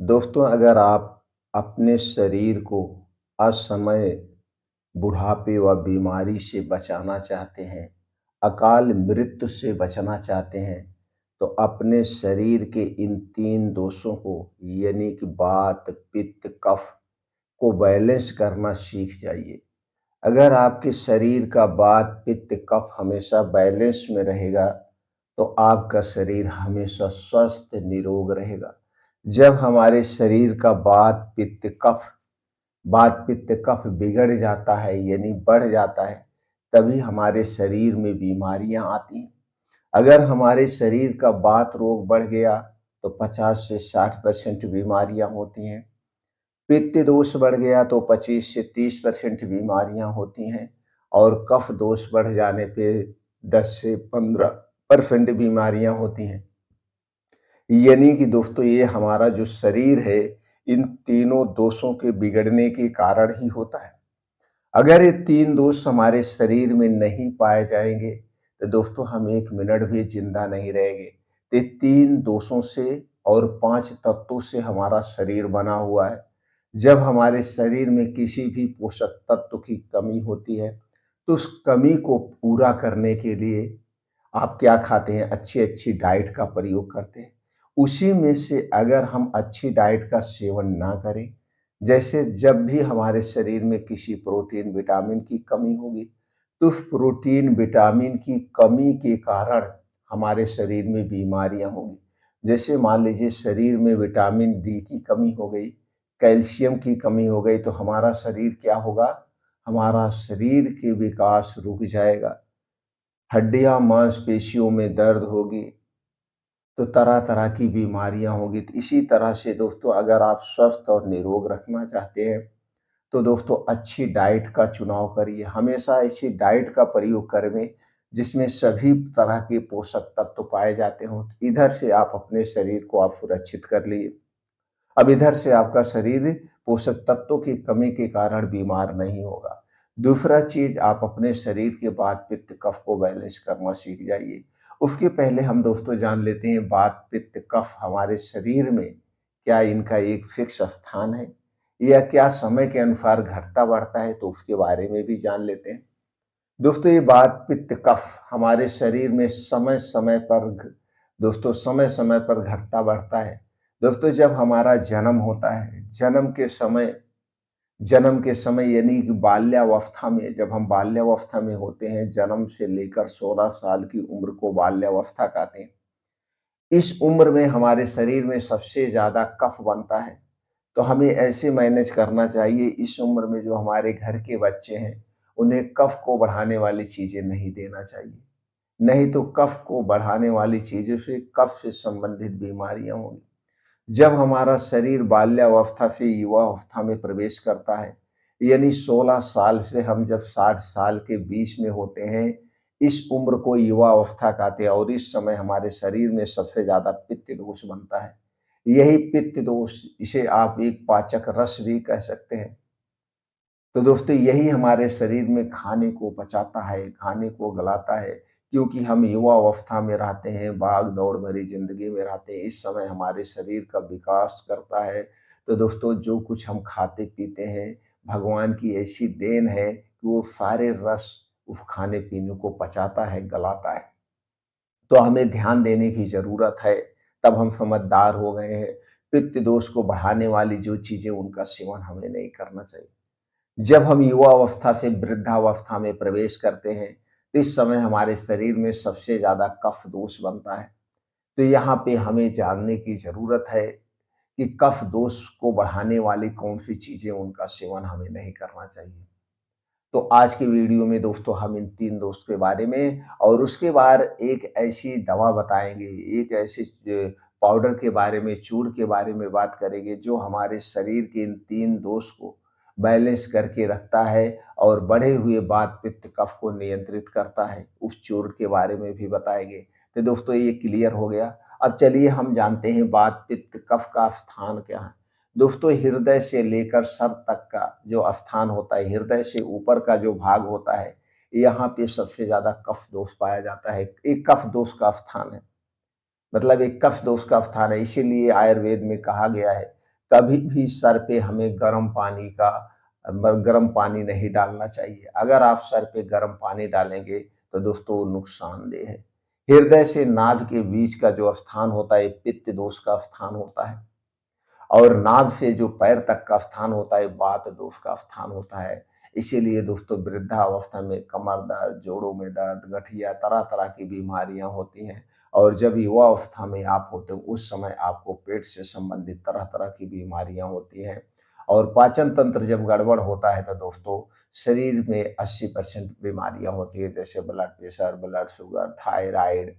दोस्तों, अगर आप अपने शरीर को असमय बुढ़ापे व बीमारी से बचाना चाहते हैं, अकाल मृत्यु से बचना चाहते हैं, तो अपने शरीर के इन 3 दोषों को यानी कि वात, पित्त, कफ को बैलेंस करना सीख जाइए। अगर आपके शरीर का वात, पित्त, कफ हमेशा बैलेंस में रहेगा, तो आपका शरीर हमेशा स्वस्थ निरोग रहेगा। जब हमारे शरीर का वात, पित्त, कफ बिगड़ जाता है यानी बढ़ जाता है, तभी हमारे शरीर में बीमारियां आती हैं। अगर हमारे शरीर का वात रोग बढ़ गया, तो 50 से 60% बीमारियां होती हैं। पित्त दोष बढ़ गया तो 25 से 30% बीमारियां होती हैं और कफ दोष बढ़ जाने पे 10 से 15% बीमारियां होती हैं। यानी कि दोस्तों, ये हमारा जो शरीर है, इन तीनों दोषों के बिगड़ने के कारण ही होता है। अगर ये 3 दोष हमारे शरीर में नहीं पाए जाएंगे, तो दोस्तों हम 1 मिनट भी जिंदा नहीं रहेंगे। तो ये 3 दोषों से और 5 तत्वों से हमारा शरीर बना हुआ है। जब हमारे शरीर में किसी भी पोषक तत्व की कमी होती है, तो उस कमी को पूरा करने के लिए आप क्या खाते हैं? अच्छी-अच्छी डाइट का प्रयोग करते हैं। उसी में से अगर हम अच्छी डाइट का सेवन ना करें, जैसे जब भी हमारे शरीर में किसी प्रोटीन, विटामिन की कमी होगी, तो उस प्रोटीन, विटामिन की कमी के कारण हमारे शरीर में बीमारियाँ होंगी। जैसे मान लीजिए शरीर में विटामिन डी की कमी हो गई, कैल्शियम की कमी हो गई, तो हमारा शरीर क्या होगा? हमारा शरीर के विकास रुक जाएगा। हड्डियाँ, मांसपेशियों में दर्द होगी, तो तरह-तरह की बीमारियाँ होगी। तो इसी तरह से दोस्तों, अगर आप स्वस्थ और निरोग रखना चाहते हैं, तो दोस्तों अच्छी डाइट का चुनाव करिए। हमेशा ऐसी डाइट का प्रयोग करें जिसमें सभी तरह के पोषक तत्व पाए जाते हों। इधर से आप अपने शरीर को आप सुरक्षित कर लिए। अब इधर से आपका शरीर पोषक तत्वों की कमी के कारण बीमार नहीं होगा। दूसरा चीज़, आप अपने शरीर के वात, पित्त, कफ को बैलेंस करना सीख जाइए। उसके पहले हम दोस्तों जान लेते हैं वात, पित्त, कफ हमारे शरीर में क्या इनका एक फिक्स स्थान है या क्या समय के अनुसार घटता-बढ़ता है, तो उसके बारे में भी जान लेते हैं। दोस्तों, ये वात, पित्त, कफ हमारे शरीर में समय-समय पर घटता-बढ़ता है। दोस्तों, जब हमारा जन्म होता है, जन्म के समय यानी कि बाल्यावस्था में, जब हम बाल्यावस्था में होते हैं, जन्म से लेकर 16 साल की उम्र को बाल्यावस्था कहते हैं। इस उम्र में हमारे शरीर में सबसे ज़्यादा कफ बनता है, तो हमें ऐसे मैनेज करना चाहिए इस उम्र में जो हमारे घर के बच्चे हैं, उन्हें कफ को बढ़ाने वाली चीज़ें नहीं देना चाहिए। नहीं तो कफ को बढ़ाने वाली चीज़ों से कफ से संबंधित बीमारियाँ होंगी। जब हमारा शरीर बाल्यावस्था से युवावस्था में प्रवेश करता है, यानी 16 साल से हम जब 60 साल के बीच में होते हैं, इस उम्र को युवावस्था कहते हैं और इस समय हमारे शरीर में सबसे ज़्यादा पित्त दोष बनता है। यही पित्त दोष, इसे आप एक पाचक रस भी कह सकते हैं। तो दोस्तों, यही हमारे शरीर में खाने को पचाता है, खाने को गलाता है, क्योंकि हम युवा अवस्था में रहते हैं, भाग-दौड़ भरी ज़िंदगी में रहते हैं। इस समय हमारे शरीर का विकास करता है। तो दोस्तों, जो कुछ हम खाते-पीते हैं, भगवान की ऐसी देन है कि वो सारे रस उस खाने-पीने को पचाता है, गलाता है। तो हमें ध्यान देने की ज़रूरत है, तब हम समझदार हो गए हैं। पित्त दोष को बढ़ाने वाली जो चीज़ें, उनका सेवन हमें नहीं करना चाहिए। जब हम युवावस्था से वृद्धावस्था में प्रवेश करते हैं, तो इस समय हमारे शरीर में सबसे ज़्यादा कफ दोष बनता है। तो यहाँ पे हमें जानने की ज़रूरत है कि कफ दोष को बढ़ाने वाली कौन-सी चीज़ें, उनका सेवन हमें नहीं करना चाहिए। तो आज की वीडियो में दोस्तों हम इन 3 दोस्त के बारे में और उसके बाद एक ऐसी दवा बताएँगे, एक ऐसे पाउडर के बारे में, चूर्ण के बारे में बात करेंगे जो हमारे शरीर के इन 3 दोष को बैलेंस करके रखता है और बढ़े हुए वात, पित्त, कफ को नियंत्रित करता है। उस चूर्ण के बारे में भी बताएँगे। तो दोस्तों, ये क्लियर हो गया। अब चलिए हम जानते हैं वात, पित्त, कफ का स्थान क्या है। दोस्तों, हृदय से लेकर सर तक का जो स्थान होता है, हृदय से ऊपर का जो भाग होता है, यहाँ पे सबसे ज़्यादा कफ दोष पाया जाता है। एक कफ दोष का स्थान है, मतलब एक कफ दोष का स्थान है। इसीलिए आयुर्वेद में कहा गया है कभी भी सर पे हमें गर्म पानी नहीं डालना चाहिए। अगर आप सर पे गर्म पानी डालेंगे तो दोस्तों नुकसानदेह है। हृदय से नाभि के बीच का जो स्थान होता है, पित्त दोष का स्थान होता है, और नाभि से जो पैर तक का स्थान होता है, वात दोष का स्थान होता है। इसीलिए दोस्तों वृद्धावस्था में कमर दर्द, जोड़ों में दर्द, गठिया, तरह-तरह की बीमारियाँ होती हैं। और जब युवा अवस्था में आप होते हो, उस समय आपको पेट से संबंधित तरह-तरह की बीमारियाँ होती हैं। और पाचन तंत्र जब गड़बड़ होता है तो दोस्तों शरीर में 80% बीमारियाँ होती हैं, जैसे blood pressure, blood sugar, thyroid,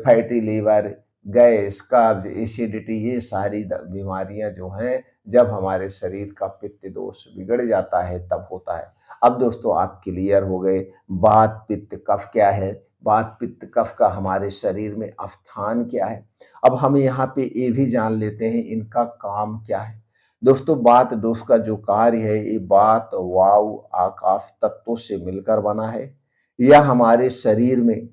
fatty liver, gas, कब्ज, एसिडिटी, ये सारी बीमारियां जो हैं जब हमारे शरीर का पित्त दोष बिगड़ जाता है तब होता है। अब दोस्तों आप क्लियर हो गए वात पित्त कफ क्या है, वात पित्त कफ का हमारे शरीर में स्थान क्या है। अब हम यहाँ पे ये भी जान लेते हैं इनका काम क्या है। दोस्तों वात दोष का जो कार्य है, ये वात वायु आकाश तत्वों से मिलकर बना है। यह हमारे शरीर में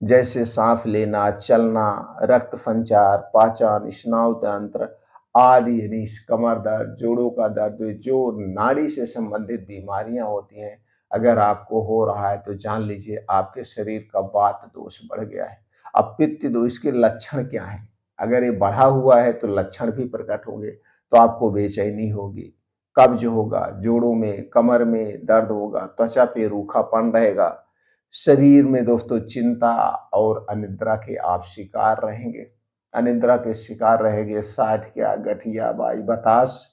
जैसे सांस लेना, चलना, रक्त संचार, पाचन, स्नायु तंत्र आदि, यानी कमर दर्द, जोड़ों का दर्द, जो नाड़ी से संबंधित बीमारियां होती हैं, अगर आपको हो रहा है तो जान लीजिए आपके शरीर का वात दोष बढ़ गया है। अब पित्त दोष के लक्षण क्या हैं? अगर ये बढ़ा हुआ है तो लक्षण भी प्रकट होंगे। तो आपको बेचैनी होगी, कब्ज होगा, जोड़ों में, कमर में दर्द होगा, त्वचा पे रूखापन रहेगा, शरीर में दोस्तों चिंता और अनिद्रा के आप शिकार रहेंगे। अनिद्रा के शिकार रहेंगे, साठ क्या गठिया बाई बतास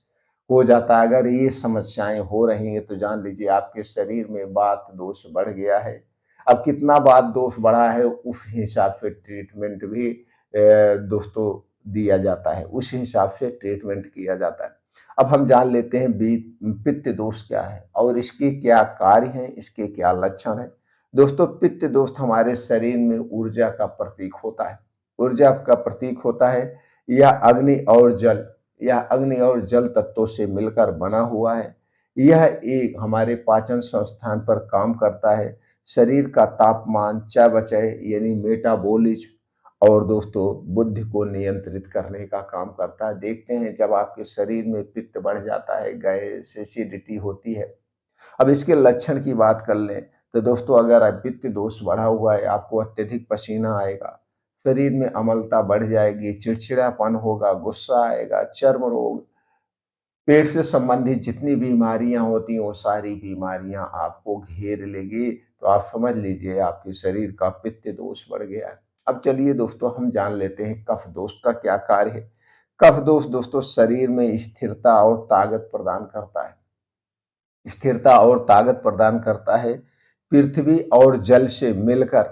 हो जाता है। अगर ये समस्याएं हो रही हैं तो जान लीजिए आपके शरीर में वात दोष बढ़ गया है। अब कितना वात दोष बढ़ा है उस हिसाब से ट्रीटमेंट भी दोस्तों दिया जाता है, उस हिसाब से ट्रीटमेंट किया जाता है। अब हम जान लेते हैं पित्त दोष क्या है और इसके क्या कार्य हैं, इसके क्या लक्षण हैं। दोस्तों पित्त दोष हमारे शरीर में ऊर्जा का प्रतीक होता है। ऊर्जा का प्रतीक होता है। यह अग्नि और जल, यह अग्नि और जल तत्वों से मिलकर बना हुआ है। यह एक हमारे पाचन संस्थान पर काम करता है। शरीर का तापमान, चयापचय यानी मेटाबॉलिज्म, और दोस्तों बुद्धि को नियंत्रित करने का काम करता है। देखते हैं जब आपके शरीर में पित्त बढ़ जाता है, गैस, एसिडिटी होती है। अब इसके लक्षण की बात कर लें तो दोस्तों अगर पित्त दोष बढ़ा हुआ है, आपको अत्यधिक पसीना आएगा, शरीर में अम्लता बढ़ जाएगी, चिड़चिड़ापन होगा, गुस्सा आएगा, चर्म रोग, पेट से संबंधित जितनी बीमारियां होती हैं वो सारी बीमारियां आपको घेर लेगी। तो आप समझ लीजिए आपके शरीर का पित्त दोष बढ़ गया है। अब चलिए दोस्तों हम जान लेते हैं कफ दोष का क्या कार्य है। कफ दोष दोस्तों शरीर में स्थिरता और ताकत प्रदान करता है। स्थिरता और ताकत प्रदान करता है। पृथ्वी और जल से मिलकर,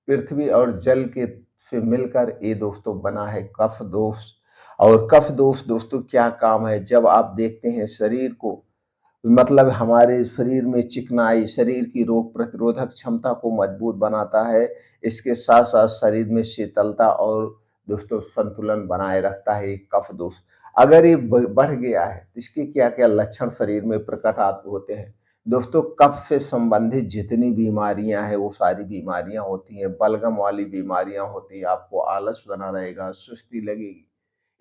पृथ्वी और जल के से मिलकर ये दोस्तों बना है कफ दोष। और कफ दोष दोस्तों क्या काम है, जब आप देखते हैं शरीर को, मतलब हमारे शरीर में चिकनाई शरीर की रोग प्रतिरोधक क्षमता को मजबूत बनाता है। इसके साथ साथ शरीर में शीतलता और दोस्तों संतुलन बनाए रखता है। ये कफ दोष अगर ये बढ़ गया है तो इसके क्या क्या लक्षण शरीर में प्रकट होते हैं। दोस्तों कफ से संबंधित जितनी बीमारियां हैं वो सारी बीमारियां होती हैं। बलगम वाली बीमारियां होती हैं, आपको आलस बना रहेगा, सुस्ती लगेगी,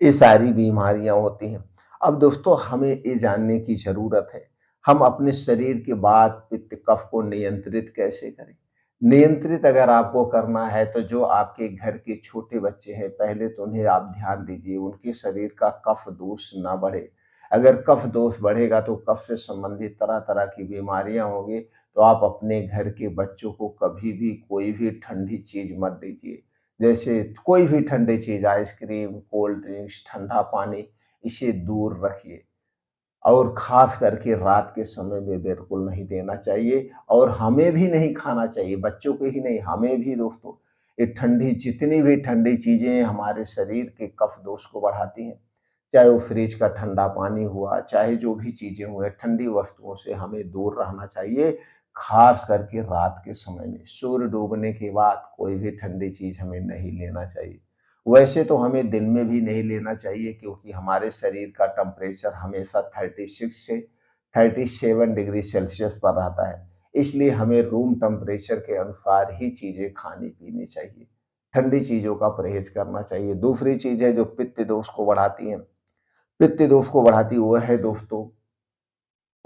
ये सारी बीमारियां होती हैं। अब दोस्तों हमें ये जानने की जरूरत है हम अपने शरीर के वात पित्त कफ को नियंत्रित कैसे करें। नियंत्रित अगर आपको करना है तो जो आपके घर के छोटे बच्चे हैं पहले तो उन्हें आप ध्यान दीजिए, उनके शरीर का कफ दोष ना बढ़े। अगर कफ दोष बढ़ेगा तो कफ से संबंधित तरह तरह की बीमारियां होंगी। तो आप अपने घर के बच्चों को कभी भी कोई भी ठंडी चीज मत दीजिए। जैसे कोई भी ठंडी चीज, आइसक्रीम, कोल्ड ड्रिंक्स, ठंडा पानी, इसे दूर रखिए। और खास करके रात के समय में बिल्कुल नहीं देना चाहिए और हमें भी नहीं खाना चाहिए, बच्चों को ही नहीं हमें भी दोस्तों। ये ठंडी जितनी भी ठंडी चीजें हमारे शरीर के कफ दोष को बढ़ाती हैं, चाहे वो फ्रिज का ठंडा पानी हुआ, चाहे जो भी चीजें हुए, ठंडी वस्तुओं से हमें दूर रहना चाहिए। खास करके रात के समय में सूर्य डूबने के बाद कोई भी ठंडी चीज हमें नहीं लेना चाहिए। वैसे तो हमें दिन में भी नहीं लेना चाहिए क्योंकि हमारे शरीर का टेम्परेचर हमेशा 36 से 37 डिग्री सेल्सियस पर रहता है। इसलिए हमें रूम टेम्परेचर के अनुसार ही चीज़ें खानी पीनी चाहिए। ठंडी चीज़ों का परहेज करना चाहिए। दूसरी चीज़ है जो पित्त दोष को बढ़ाती है, पित्त दोष को बढ़ाती वो है दोस्तों,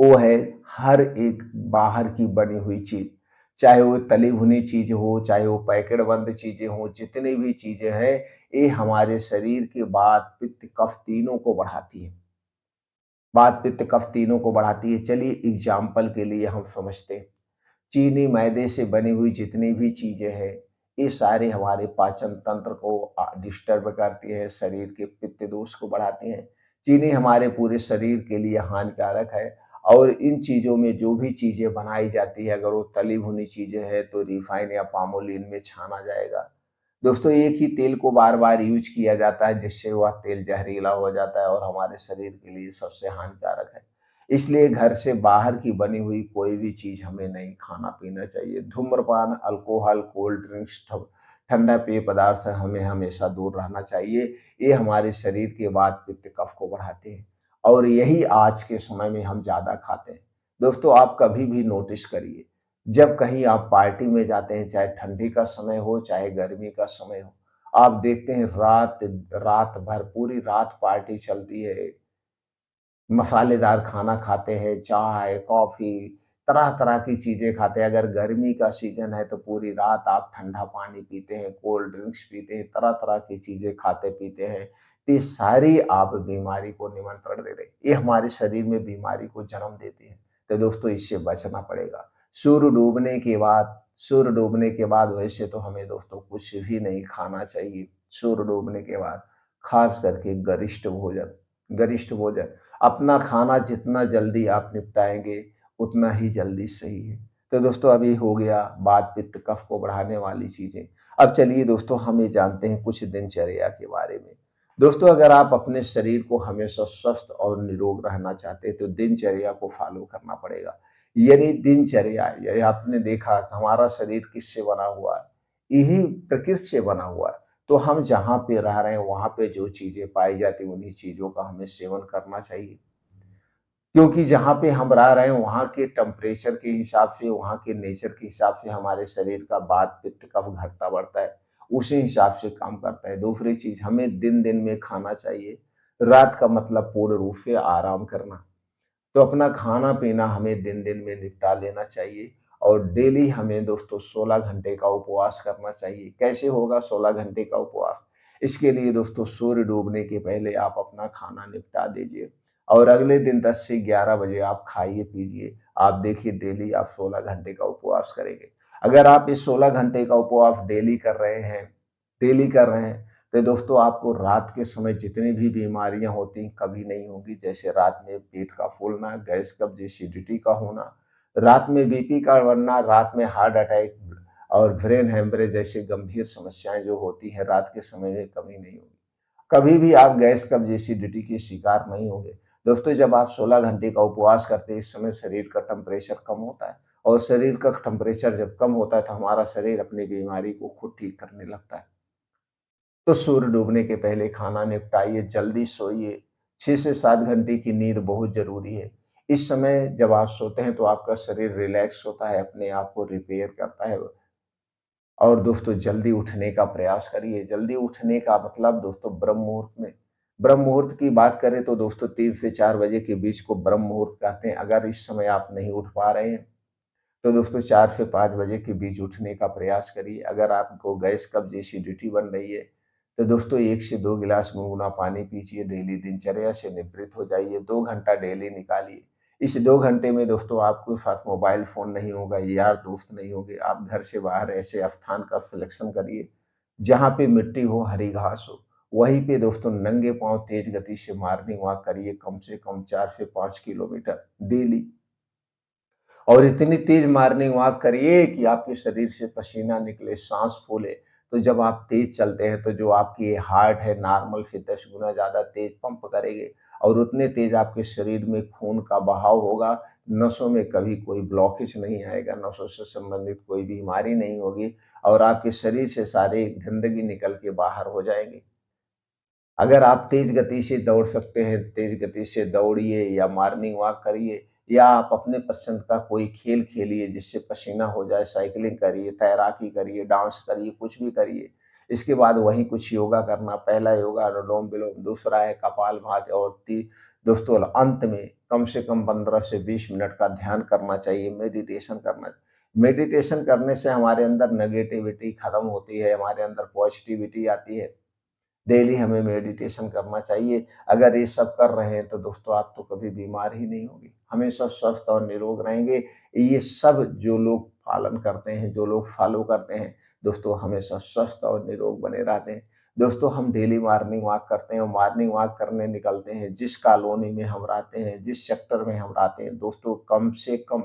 वो है हर एक बाहर की बनी हुई चीज, चाहे वो तली भुनी चीज हो, चाहे वो पैकेट बंद चीजें हो, जितनी भी चीजें हैं, ये हमारे शरीर के वात पित्त कफ तीनों को बढ़ाती है। वात पित्त कफ तीनों को बढ़ाती है। चलिए एग्जाम्पल के लिए हम समझते हैं, चीनी मैदे से बनी हुई जितनी भी चीजें हैं, ये सारे हमारे पाचन तंत्र को डिस्टर्ब करती है, शरीर के पित्त दोष को बढ़ाती हैं। चीनी हमारे पूरे शरीर के लिए हानिकारक है, और इन चीजों में जो भी चीजें बनाई जाती है, अगर वो तली भुनी चीजें हैं तो रिफाइन या पामोलिन में छाना जाएगा। दोस्तों एक ही तेल को बार बार यूज किया जाता है, जिससे वह तेल जहरीला हो जाता है और हमारे शरीर के लिए सबसे हानिकारक है। इसलिए घर से बाहर की बनी हुई कोई भी चीज हमें नहीं खाना पीना चाहिए। धूम्रपान, अल्कोहल, कोल्ड ड्रिंक्स, ठंडा पेय पदार्थ से हमें हमेशा दूर रहना चाहिए। ये हमारे शरीर के वात पित्त कफ को बढ़ाते हैं, और यही आज के समय में हम ज्यादा खाते हैं। दोस्तों आप कभी भी नोटिस करिए, जब कहीं आप पार्टी में जाते हैं, चाहे ठंडी का समय हो चाहे गर्मी का समय हो, आप देखते हैं रात रात भर पूरी रात पार्टी चलती है, मसालेदार खाना खाते हैं, चाय, कॉफ़ी, तरह-तरह की चीज़ें खाते हैं। अगर गर्मी का सीज़न है तो पूरी रात आप ठंडा पानी पीते हैं, कोल्ड ड्रिंक्स पीते हैं, तरह-तरह की चीज़ें खाते-पीते हैं। तो ये सारी आप बीमारी को निमंत्रण दे रहे हैं। ये हमारे शरीर में बीमारी को जन्म देती है। तो दोस्तों इससे बचना पड़ेगा। सूर्य डूबने के बाद सूर्य डूबने के बाद वैसे तो हमें दोस्तों कुछ भी नहीं खाना चाहिए। सूर्य डूबने के बाद ख़ास करके गरिष्ठ भोजन अपना खाना जितना जल्दी आप निपटाएँगे, उतना ही जल्दी सही है। तो दोस्तों अभी हो गया वात पित्त कफ को बढ़ाने वाली चीज़ें। अब चलिए दोस्तों हम ये जानते हैं कुछ दिनचर्या के बारे में। दोस्तों अगर आप अपने शरीर को हमेशा स्वस्थ और निरोग रहना चाहते हैं तो दिनचर्या को फ़ॉलो करना पड़ेगा। यानी दिनचर्या, ये आपने देखा हमारा शरीर किससे बना हुआ है? यही प्रकृति से बना हुआ है। तो हम जहाँ पे रह रहे हैं, वहाँ पे जो चीज़ें पाई जाती हैं, उन्हीं चीज़ों का हमें सेवन करना चाहिए। क्योंकि जहाँ पे हम रह रहे हैं, वहाँ के टेम्परेचर के हिसाब से, वहाँ के नेचर के हिसाब से हमारे शरीर का वात, पित्त, कफ घटता-बढ़ता है, उसी हिसाब से काम करता है। दूसरी चीज़, हमें दिन-दिन में खाना चाहिए। रात का मतलब पूर्ण रूप से आराम करना। तो अपना खाना-पीना हमें दिन-दिन में निपटा लेना चाहिए, और डेली हमें दोस्तों 16 घंटे का उपवास करना चाहिए। कैसे होगा 16 घंटे का उपवास? इसके लिए दोस्तों सूर्य डूबने के पहले आप अपना खाना निपटा दीजिए, और अगले दिन 10 से 11 बजे आप खाइए-पीजिए। आप देखिए डेली आप 16 घंटे का उपवास करेंगे। अगर आप इस 16 घंटे का उपवास डेली कर रहे हैं, तो दोस्तों आपको रात के समय जितनी भी बीमारियां होती कभी नहीं होंगी, जैसे रात में पेट का फूलना, गैस कब्ज, एसिडिटी का होना, रात में बीपी का बढ़ना, रात में हार्ट अटैक और ब्रेन हेमरेज जैसी गंभीर समस्याएं जो होती है रात के समय में कभी नहीं होगी। कभी भी आप गैस कब्ज एसिडिटी के शिकार नहीं होंगे। दोस्तों जब आप 16 घंटे का उपवास करते हैं, इस समय शरीर का टेम्परेचर कम होता है, और शरीर का टेम्परेचर जब कम होता है तो हमारा शरीर अपनी बीमारी को खुद ठीक करने लगता है। तो सूर्य डूबने के पहले खाना निपटाइए, जल्दी सोइए। 6 से 7 घंटे की नींद बहुत ज़रूरी है। इस समय जब आप सोते हैं तो आपका शरीर रिलैक्स होता है, अपने आप को रिपेयर करता है। और दोस्तों जल्दी उठने का प्रयास करिए। जल्दी उठने का मतलब दोस्तों ब्रह्म मुहूर्त की बात करें तो दोस्तों 3 से 4 बजे के बीच को ब्रह्म मुहूर्त कहते हैं। अगर इस समय आप नहीं उठ पा रहे हैं, तो दोस्तों 4 से 5 बजे के बीच उठने का प्रयास करिए। अगर आपको गैस कब्ज़ एसिडिटी बन रही है, तो दोस्तों 1 से 2 गिलास गुनगुना पानी पीजिए डेली, दिनचर्या से निवृत्त हो जाइए, 2 घंटा डेली निकालिए। इस 2 घंटे में दोस्तों आपके साथ मोबाइल फ़ोन नहीं होगा, यार दोस्त नहीं होंगे, आप घर से बाहर ऐसे स्थान का सिलेक्शन करिए, जहाँ पे मिट्टी हो, हरी घास हो। वहीं पे दोस्तों नंगे पाँव तेज़ गति से मॉर्निंग वॉक करिए, कम से कम 4 से 5 किलोमीटर डेली। और इतनी तेज मॉर्निंग वॉक करिए कि आपके शरीर से पसीना निकले, साँस फूले। तो जब आप तेज चलते हैं तो जो आपकी हार्ट है नॉर्मल से 10 गुना ज़्यादा तेज पंप करेंगे, और उतने तेज आपके शरीर में खून का बहाव होगा। नसों में कभी कोई ब्लॉकेज नहीं आएगा, नसों से संबंधित कोई बीमारी नहीं होगी, और आपके शरीर से सारी गंदगी निकल के बाहर हो जाएँगी। अगर आप तेज गति से दौड़ सकते हैं, तेज गति से दौड़िए या मॉर्निंग वॉक करिए, या आप अपने पसंद का कोई खेल खेलिए जिससे पसीना हो जाए, साइकिलिंग करिए, तैराकी करिए, डांस करिए, कुछ भी करिए। इसके बाद वहीं कुछ योगा करना, पहला योगा अनुलोम-विलोम, दूसरा है कपालभाति और दोस्तों अंत में कम से कम 15 से 20 मिनट का ध्यान करना चाहिए, मेडिटेशन करना। मेडिटेशन करने से हमारे अंदर नेगेटिविटी खत्म होती है, हमारे अंदर पॉजिटिविटी आती है। डेली हमें मेडिटेशन करना चाहिए। अगर ये सब कर रहे हैं तो दोस्तों आप तो कभी बीमार ही नहीं होंगे, हमेशा स्वस्थ और निरोग रहेंगे। ये सब जो लोग पालन करते हैं, जो लोग फॉलो करते हैं, दोस्तों हमेशा स्वस्थ और निरोग बने रहते हैं। दोस्तों हम डेली मॉर्निंग वॉक करते हैं और मॉर्निंग वॉक करने निकलते हैं, जिस कॉलोनी में हम रहते हैं, जिस सेक्टर में हम रहते हैं, दोस्तों कम से कम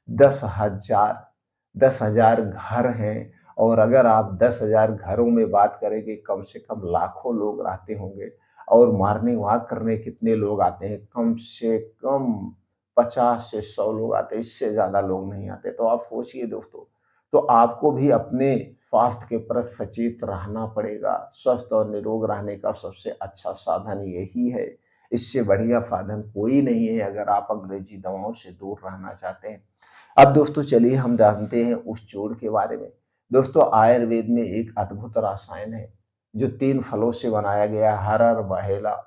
10,000 10,000 घर हैं और अगर आप 10,000 घरों में बात करें कि कम से कम लाखों लोग रहते होंगे और मॉर्निंग वॉक करने कितने लोग आते हैं, कम से कम 50 से 100 लोग आते हैं, इससे ज़्यादा लोग नहीं आते। तो आप सोचिए दोस्तों, तो आपको भी अपने स्वास्थ्य के प्रति सचेत रहना पड़ेगा। स्वस्थ और निरोग रहने का सबसे अच्छा साधन यही है। इससे बढ़िया साधन कोई नहीं है अगर आप अंग्रेजी दवाओं से दूर रहना चाहते हैं। अब दोस्तों चलिए हम जानते हैं उस जोड़ के बारे में। दोस्तों आयुर्वेद में एक अद्भुत रसायन है, जो 3 फलों से बनाया गया है, हरड़,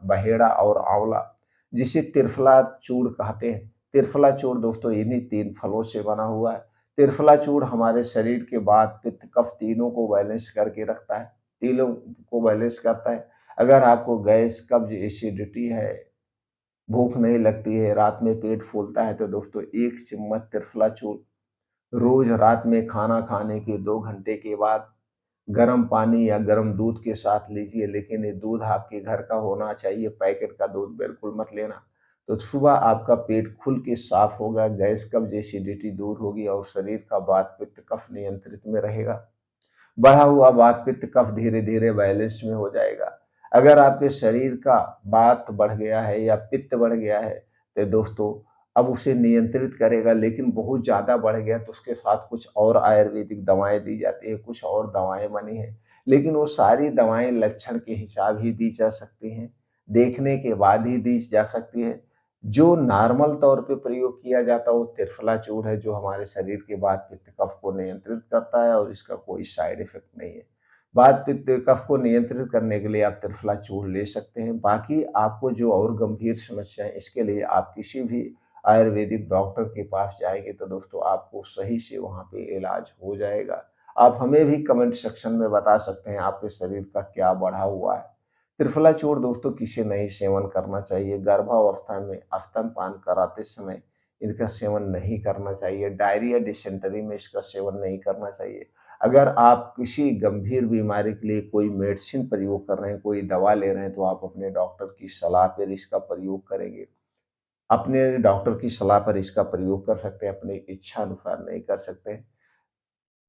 बहेड़ा और आंवला, जिसे त्रिफला चूर्ण कहते हैं। त्रिफला चूर्ण दोस्तों इन्हीं 3 फलों से बना हुआ है। त्रिफला चूर्ण हमारे शरीर के वात, पित्त, कफ तीनों को बैलेंस करके रखता है, तीनों को बैलेंस करता है। अगर आपको गैस, कब्ज, एसिडिटी है, भूख नहीं लगती है, रात में पेट फूलता है, तो दोस्तों 1 चम्मच त्रिफला चूर्ण रोज रात में खाना खाने के 2 घंटे के बाद गर्म पानी या गर्म दूध के साथ लीजिए, लेकिन ये दूध आपके घर का होना चाहिए, पैकेट का दूध बिल्कुल मत लेना। तो सुबह आपका पेट खुल के साफ होगा, गैस, कब्ज, एसिडिटी दूर होगी और शरीर का वात, पित्त, कफ नियंत्रित में रहेगा। बढ़ा हुआ वात, पित्त, कफ धीरे-धीरे बैलेंस में हो जाएगा। अगर आपके शरीर का वात बढ़ गया है या पित्त बढ़ गया है, तो दोस्तों अब उसे नियंत्रित करेगा, लेकिन बहुत ज़्यादा बढ़ गया तो उसके साथ कुछ और आयुर्वेदिक दवाएँ दी जाती हैं, कुछ और दवाएँ बनी हैं। लेकिन वो सारी दवाएँ लक्षण के हिसाब ही दी जा सकती हैं, देखने के बाद ही दी जा सकती है। जो नॉर्मल तौर पे प्रयोग किया जाता है वो त्रिफला चूर्ण है, जो हमारे शरीर के वात, पित्त, कफ को नियंत्रित करता है और इसका कोई साइड इफ़ेक्ट नहीं है। वात, पित्त, कफ को नियंत्रित करने के लिए आप त्रिफला चूर्ण ले सकते हैं। बाकी आपको जो और गंभीर समस्या है, इसके लिए आप किसी भी आयुर्वेदिक डॉक्टर के पास जाएँगे तो दोस्तों आपको सही से वहाँ पे इलाज हो जाएगा। आप हमें भी कमेंट सेक्शन में बता सकते हैं आपके शरीर का क्या बढ़ा हुआ है। त्रिफला चूर्ण दोस्तों किसे नहीं सेवन करना चाहिए, गर्भावस्था में स्तनपान कराते समय इनका सेवन नहीं करना चाहिए, डायरिया, डिसेंटरी में इसका सेवन नहीं करना चाहिए। अगर आप किसी गंभीर बीमारी के लिए कोई मेडिसिन प्रयोग कर रहे हैं, कोई दवा ले रहे हैं, तो आप अपने डॉक्टर की सलाह पर इसका प्रयोग करेंगे। अपने डॉक्टर की सलाह पर इसका प्रयोग कर सकते हैं, अपनी इच्छा अनुसार नहीं कर सकते हैं।